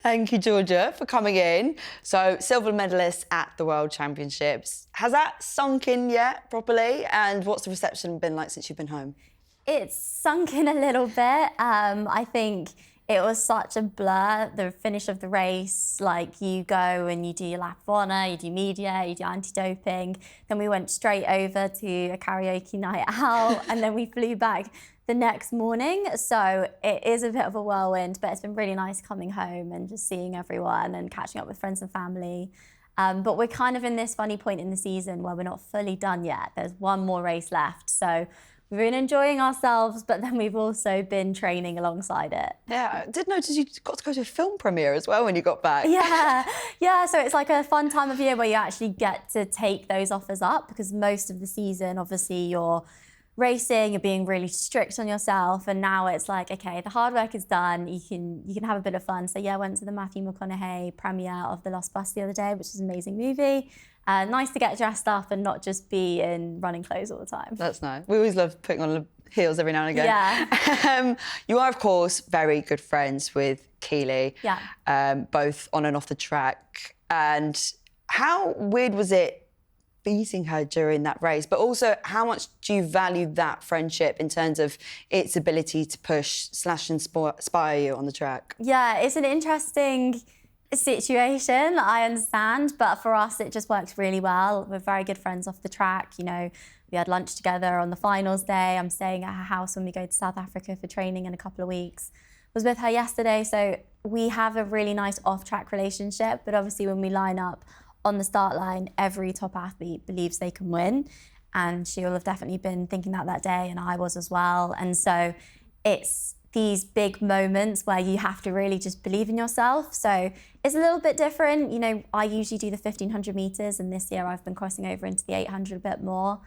Thank you, Georgia, for coming in. So, silver medalist at the World Championships. Has that sunk in yet properly? And what's the reception been like since you've been home? It's sunk in a little bit. I think it was such a blur, the finish of the race. Like, you go and you do your lap of honour, you do media, you do anti-doping. Then we went straight over to a karaoke night out, and then we flew back the next morning. So it is a bit of a whirlwind, but it's been really nice coming home and just seeing everyone and catching up with friends and family. But we're kind of in this funny point in the season where we're not fully done yet. There's one more race left. So we've been enjoying ourselves, but then we've also been training alongside it. Yeah, I did notice you got to go to a film premiere as well when you got back. Yeah. So it's like a fun time of year where you actually get to take those offers up, because most of the season, obviously, you're racing, you're being really strict on yourself, and now it's like, okay, the hard work is done. You can have a bit of fun. So yeah, I went to the Matthew McConaughey premiere of The Lost Bus the other day, which is an amazing movie. Nice to get dressed up and not just be in running clothes all the time. That's nice. We always love putting on heels every now and again. Yeah. You are, of course, very good friends with Keely. Yeah. Both on and off the track. And how weird was it beating her during that race? But also, how much do you value that friendship in terms of its ability to push / inspire you on the track? Yeah, it's an interesting situation, I understand, but for us it just works really well. We're very good friends off the track. You know, we had lunch together on the finals day. I'm staying at her house when we go to South Africa for training in a couple of weeks. Was with her yesterday, so we have a really nice off-track relationship, but obviously when we line up on the start line, every top athlete believes they can win, and she will have definitely been thinking that day, and I was as well. And so it's these big moments where you have to really just believe in yourself. So it's a little bit different. You know, I usually do the 1500 meters, and this year I've been crossing over into the 800 a bit more.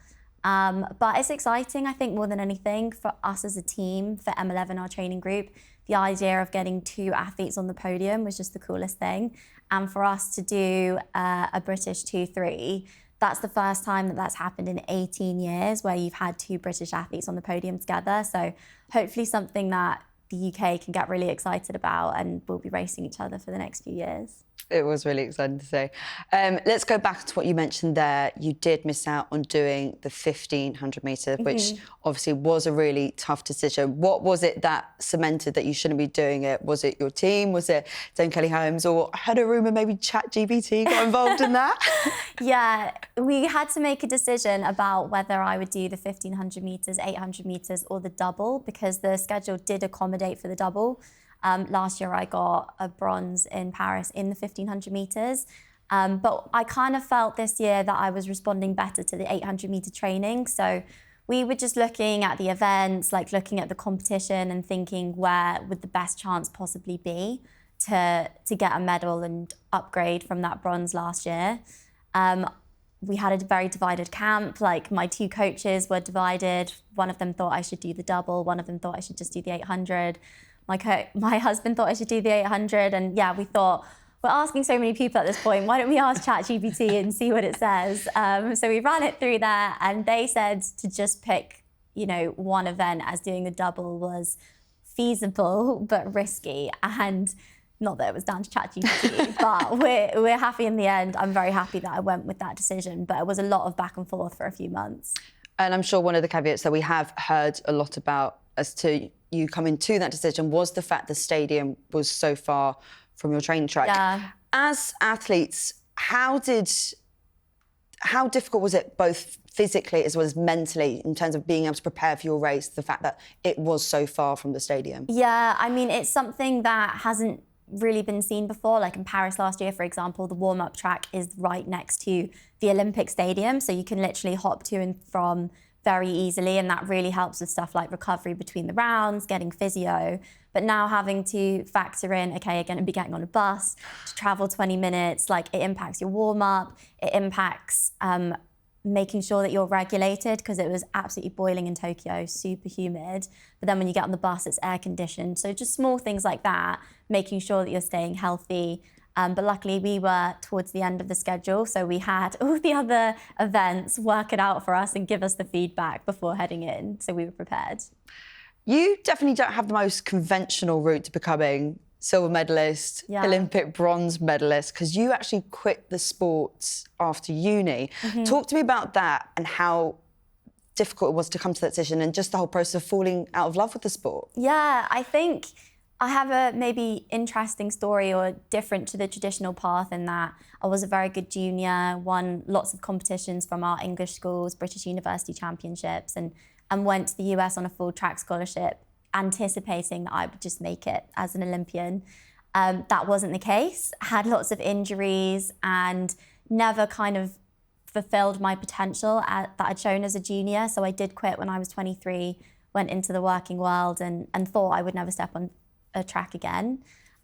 But it's exciting, I think, more than anything for us as a team, for M11, our training group. The idea of getting 2 athletes on the podium was just the coolest thing. And for us to do a British 2-3, that's the first time that that's happened in 18 years where you've had 2 British athletes on the podium together. So hopefully something that the UK can get really excited about, and we'll be racing each other for the next few years. It was really exciting to see. Let's go back to what you mentioned there. You did miss out on doing the 1500 metre, which obviously was a really tough decision. What was it that cemented that you shouldn't be doing it? Was it your team? Was it Dame Kelly Holmes? Or I heard a rumour maybe ChatGPT got involved in that? Yeah, we had to make a decision about whether I would do the 1500 metres, 800 metres or the double, because the schedule did accommodate for the double. Last year I got a bronze in Paris in the 1500 metres. But I kind of felt this year that I was responding better to the 800 metre training. So we were just looking at the events, like looking at the competition and thinking where would the best chance possibly be to get a medal and upgrade from that bronze last year. We had a very divided camp. Like, my 2 coaches were divided. One of them thought I should do the double. One of them thought I should just do the 800. My husband thought I should do the 800, and yeah, we thought, we're asking so many people at this point, why don't we ask ChatGPT and see what it says? So we ran it through there, and they said to just pick, you know, one event as doing the double was feasible but risky, and not that it was down to ChatGPT, but we're happy in the end. I'm very happy that I went with that decision, but it was a lot of back and forth for a few months. And I'm sure one of the caveats that we have heard a lot about as to you coming to that decision was the fact the stadium was so far from your training track. Yeah. As athletes, how difficult was it, both physically as well as mentally, in terms of being able to prepare for your race, the fact that it was so far from the stadium? Yeah, I mean, it's something that hasn't really been seen before. Like in Paris last year, for example, the warm-up track is right next to the Olympic Stadium, so you can literally hop to and from very easily, and that really helps with stuff like recovery between the rounds, getting physio. But now having to factor in, okay, you're going to be getting on a bus to travel 20 minutes, like, it impacts your warm-up, it impacts making sure that you're regulated, because it was absolutely boiling in Tokyo, super humid. But then when you get on the bus, it's air conditioned. So just small things like that, making sure that you're staying healthy. But luckily we were towards the end of the schedule, so we had all the other events work it out for us and give us the feedback before heading in, so we were prepared. You definitely don't have the most conventional route to becoming silver medalist, Yeah. Olympic bronze medalist, because you actually quit the sports after uni. Talk to me about that and how difficult it was to come to that decision and just the whole process of falling out of love with the sport. Yeah, I think I have a maybe interesting story or different to the traditional path in that I was a very good junior, won lots of competitions from our English schools, British University Championships, and went to the US on a full track scholarship, anticipating that I would just make it as an Olympian. That wasn't the case. I had lots of injuries and never kind of fulfilled my potential that I'd shown as a junior. So I did quit when I was 23, went into the working world and thought I would never step on a track again.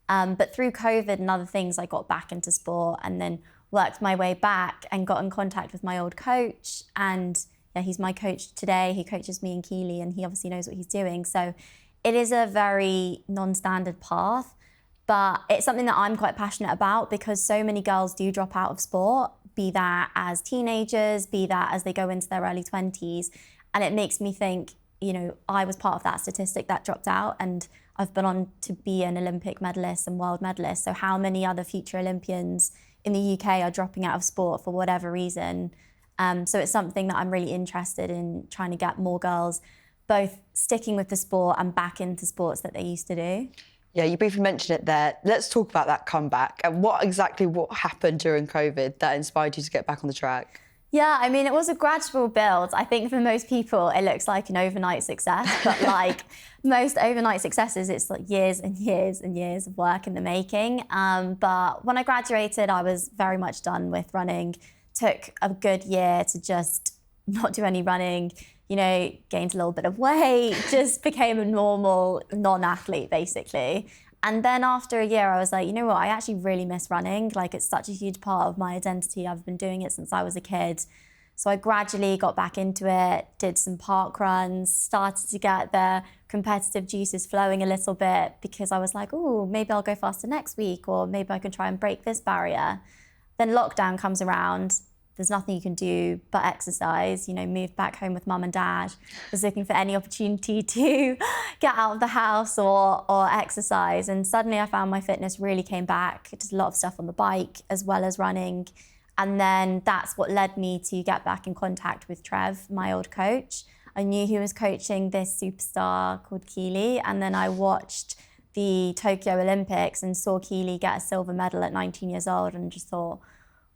But through COVID and other things, I got back into sport and then worked my way back and got in contact with my old coach. And yeah, he's my coach today. He coaches me and Keely, and he obviously knows what he's doing. So it is a very non-standard path, but it's something that I'm quite passionate about because so many girls do drop out of sport, be that as teenagers, be that as they go into their early 20s. And it makes me think, you know, I was part of that statistic that dropped out, and I've been on to be an Olympic medalist and world medalist. So how many other future Olympians in the UK are dropping out of sport for whatever reason? So it's something that I'm really interested in trying to get more girls both sticking with the sport and back into sports that they used to do. Yeah, you briefly mentioned it there. Let's talk about that comeback and what happened during COVID that inspired you to get back on the track. Yeah, I mean, it was a gradual build. I think for most people, it looks like an overnight success, but like most overnight successes, it's like years and years and years of work in the making. But when I graduated, I was very much done with running. Took a good year to just not do any running, you know, gained a little bit of weight, just became a normal non-athlete, basically. And then after a year, I was like, you know what, I actually really miss running. Like, it's such a huge part of my identity. I've been doing it since I was a kid. So I gradually got back into it, did some park runs, started to get the competitive juices flowing a little bit because I was like, oh, maybe I'll go faster next week, or maybe I can try and break this barrier. Then lockdown comes around. There's nothing you can do but exercise. You know, moved back home with mum and dad, was looking for any opportunity to get out of the house or exercise. And suddenly I found my fitness really came back. I did a lot of stuff on the bike as well as running. And then that's what led me to get back in contact with Trev, my old coach. I knew he was coaching this superstar called Keely. And then I watched the Tokyo Olympics and saw Keely get a silver medal at 19 years old and just thought,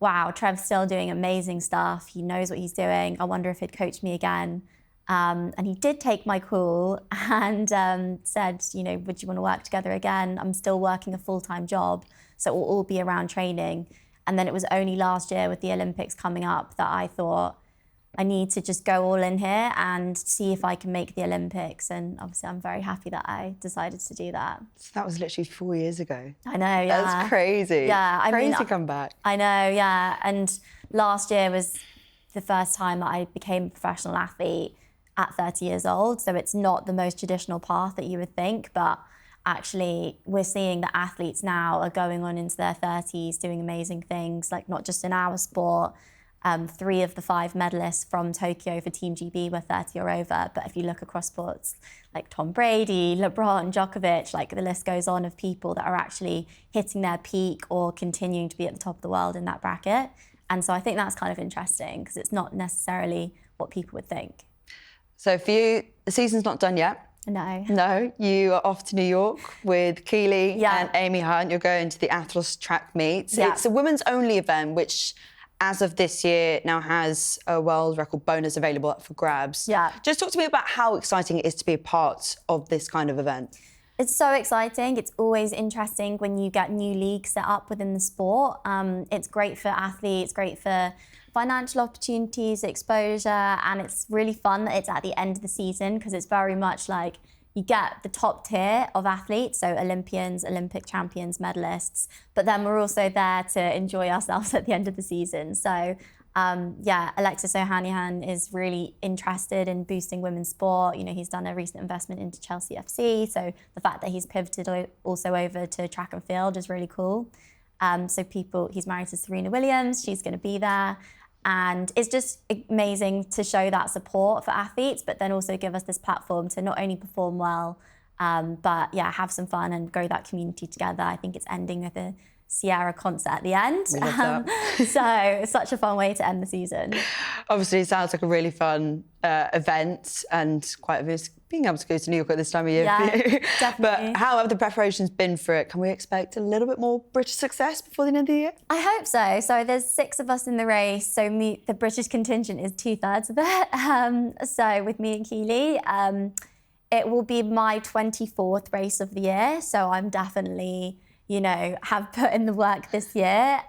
wow, Trev's still doing amazing stuff. He knows what he's doing. I wonder if he'd coach me again. And he did take my call and said, you know, would you want to work together again? I'm still working a full-time job, so it will all be around training. And then it was only last year with the Olympics coming up that I thought, I need to just go all in here and see if I can make the Olympics. And obviously I'm very happy that I decided to do that. So that was literally 4 years ago. I know, yeah. That's crazy. Yeah, Crazy comeback. I know, yeah. And last year was the first time that I became a professional athlete at 30 years old. So it's not the most traditional path that you would think, but actually we're seeing that athletes now are going on into their 30s, doing amazing things, like not just in our sport. 3 of the 5 medalists from Tokyo for Team GB were 30 or over. But if you look across sports, like Tom Brady, LeBron, Djokovic, like the list goes on of people that are actually hitting their peak or continuing to be at the top of the world in that bracket. And so I think that's kind of interesting because it's not necessarily what people would think. So for you, the season's not done yet. No. No, you are off to New York with Keely and Amy Hunt. You're going to the Athlos track meets. Yeah. It's a women's only event, which as of this year now has a world record bonus available up for grabs. Yeah. Just talk to me about how exciting it is to be a part of this kind of event. It's so exciting. It's always interesting when you get new leagues set up within the sport. It's great for athletes, great for financial opportunities, exposure, and it's really fun that it's at the end of the season because it's very much like you get the top tier of athletes, so Olympians, Olympic champions, medalists, but then we're also there to enjoy ourselves at the end of the season. So Alexis Ohanian is really interested in boosting women's sport. You know, he's done a recent investment into Chelsea FC, so the fact that he's pivoted also over to track and field is really cool. He's married to Serena Williams, she's going to be there. And it's just amazing to show that support for athletes, but then also give us this platform to not only perform well, But yeah, have some fun and grow that community together. I think it's ending with a Sierra concert at the end. We love that. So it's such a fun way to end the season. Obviously, it sounds like a really fun event and quite obvious being able to go to New York at this time of year for you. Definitely. But how have the preparations been for it? Can we expect a little bit more British success before the end of the year? I hope so. So there's 6 of us in the race. So the British contingent is 2/3 of it. So with me and Keely, it will be my 24th race of the year. So I'm definitely, have put in the work this year.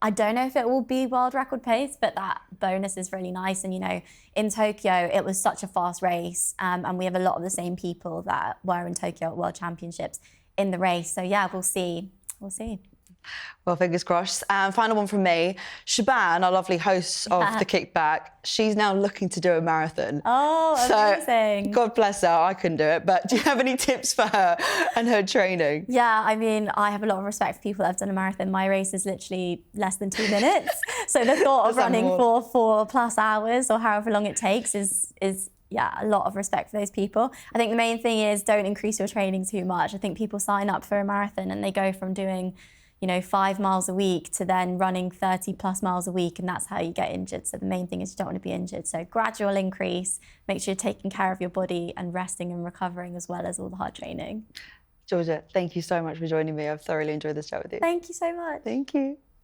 I don't know if it will be world record pace, but that bonus is really nice. And, in Tokyo, it was such a fast race. And we have a lot of the same people that were in Tokyo at World Championships in the race. So, yeah, we'll see. We'll see. Well, fingers crossed. Final one from me. Shaban, our lovely host of The Kickback, she's now looking to do a marathon. Oh, amazing. So, God bless her, I couldn't do it. But do you have any tips for her and her training? Yeah, I mean, I have a lot of respect for people that have done a marathon. My race is literally less than 2 minutes. So the thought of running for 4+ hours or however long it takes is a lot of respect for those people. I think the main thing is don't increase your training too much. I think people sign up for a marathon and they go from doing 5 miles a week to then running 30+ miles a week, and that's how you get injured. So the main thing is you don't want to be injured. So gradual increase, make sure you're taking care of your body and resting and recovering as well as all the hard training. Georgia, thank you so much for joining me. I've thoroughly enjoyed this chat with you. Thank you so much. Thank you.